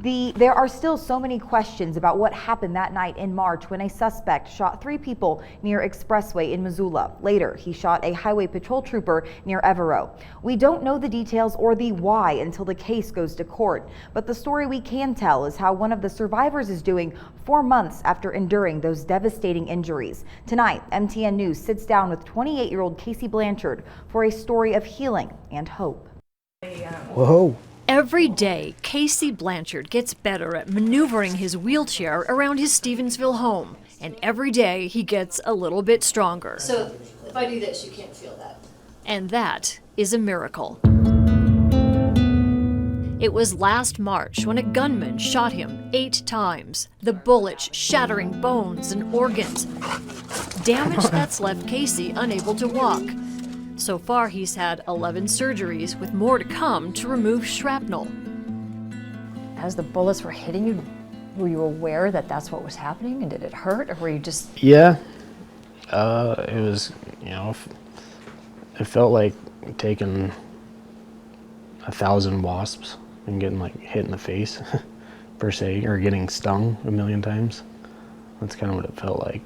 There are still so many questions about what happened that night in March when a suspect shot 3 people near Expressway in Missoula. Later, he shot a highway patrol trooper near Evero. We don't know the details or the why until the case goes to court, but the story we can tell is how one of the survivors is doing 4 months after enduring those devastating injuries. Tonight, MTN News sits down with 28-year-old Casey Blanchard for a story of healing and hope. Whoa. Every day, Casey Blanchard gets better at maneuvering his wheelchair around his Stevensville home. And every day, he gets a little bit stronger. So if I do this, you can't feel that. And that is a miracle. It was last March when a gunman shot him 8 times, the bullets shattering bones and organs. Damage that's left Casey unable to walk. So far, he's had 11 surgeries, with more to come to remove shrapnel. As the bullets were hitting you, were you aware that that's what was happening, and did it hurt, or were you just... Yeah, it was, it felt like taking 1,000 wasps and getting hit in the face, per se, or getting stung a million times. That's kind of what it felt like.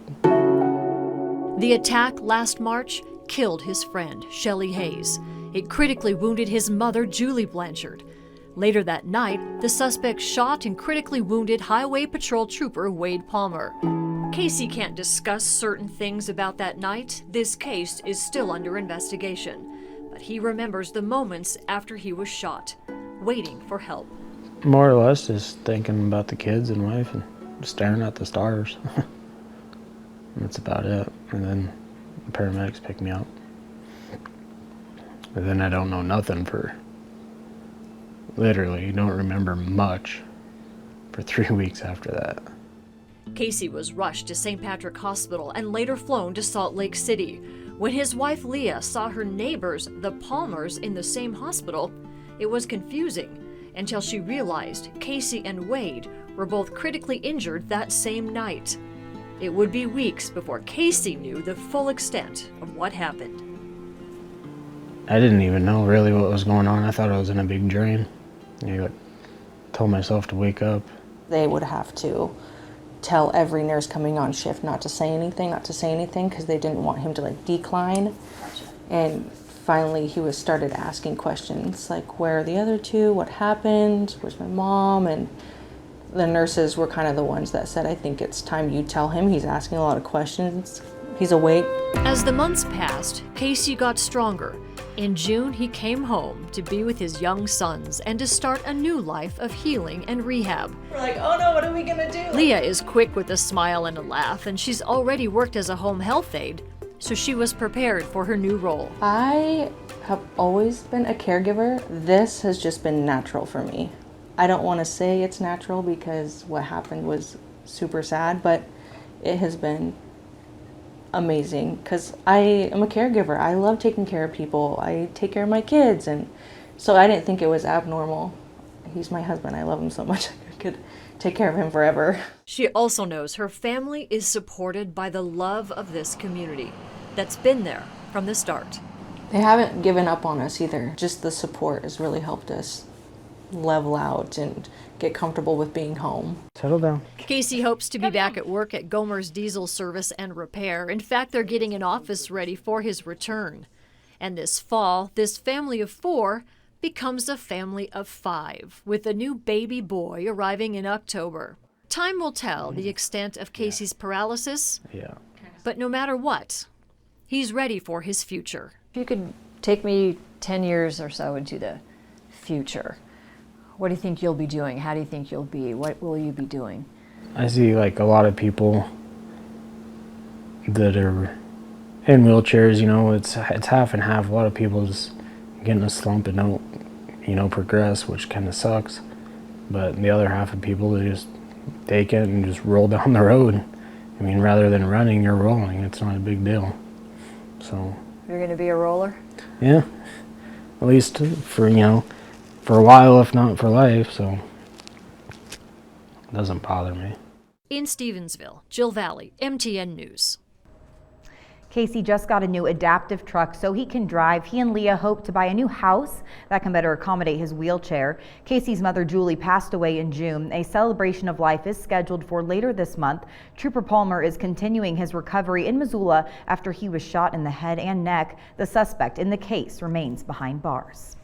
The attack last March killed his friend, Shelley Hayes. It critically wounded his mother, Julie Blanchard. Later that night, the suspect shot and critically wounded Highway Patrol Trooper Wade Palmer. Casey can't discuss certain things about that night. This case is still under investigation. But he remembers the moments after he was shot, waiting for help. More or less just thinking about the kids and wife and staring at the stars. That's about it. And then the paramedics picked me up. And then I don't know nothing for, literally, don't remember much for 3 weeks after that. Casey was rushed to St. Patrick Hospital and later flown to Salt Lake City. When his wife Leah saw her neighbors, the Palmers, in the same hospital, it was confusing until she realized Casey and Wade were both critically injured that same night. It would be weeks before Casey knew the full extent of what happened. I didn't even know really what was going on. I thought I was in a big dream. Told myself to wake up. They would have to tell every nurse coming on shift not to say anything, because they didn't want him to decline. Gotcha. And finally he started asking questions like, where are the other 2? What happened? Where's my mom? And the nurses were kind of the ones that said, I think it's time you tell him. He's asking a lot of questions. He's awake. As the months passed, Casey got stronger. In June, he came home to be with his young sons and to start a new life of healing and rehab. We're like, oh no, what are we gonna do? Leah is quick with a smile and a laugh, and she's already worked as a home health aide, so she was prepared for her new role. I have always been a caregiver. This has just been natural for me. I don't want to say it's natural because what happened was super sad, but it has been amazing because I am a caregiver. I love taking care of people. I take care of my kids, and so I didn't think it was abnormal. He's my husband. I love him so much I could take care of him forever. She also knows her family is supported by the love of this community that's been there from the start. They haven't given up on us either. Just the support has really helped us level out and get comfortable with being home. Settle down. Casey hopes to be back at work at Gomer's Diesel Service and Repair. In fact, they're getting an office ready for his return. And this fall, this family of 4 becomes a family of 5, with a new baby boy arriving in October. Time will tell the extent of Casey's paralysis, but no matter what, he's ready for his future. If you could take me 10 years or so into the future, what do you think you'll be doing? How do you think you'll be? What will you be doing? I see a lot of people that are in wheelchairs, it's half and half. A lot of people just get in a slump and don't, progress, which kind of sucks. But the other half of people, they just take it and just roll down the road. I mean, rather than running, you're rolling. It's not a big deal. So. You're going to be a roller? Yeah. At least for a while, if not for life, so it doesn't bother me. In Stevensville, Jill Valley, MTN News. Casey just got a new adaptive truck so he can drive. He and Leah hope to buy a new house that can better accommodate his wheelchair. Casey's mother, Julie, passed away in June. A celebration of life is scheduled for later this month. Trooper Palmer is continuing his recovery in Missoula after he was shot in the head and neck. The suspect in the case remains behind bars.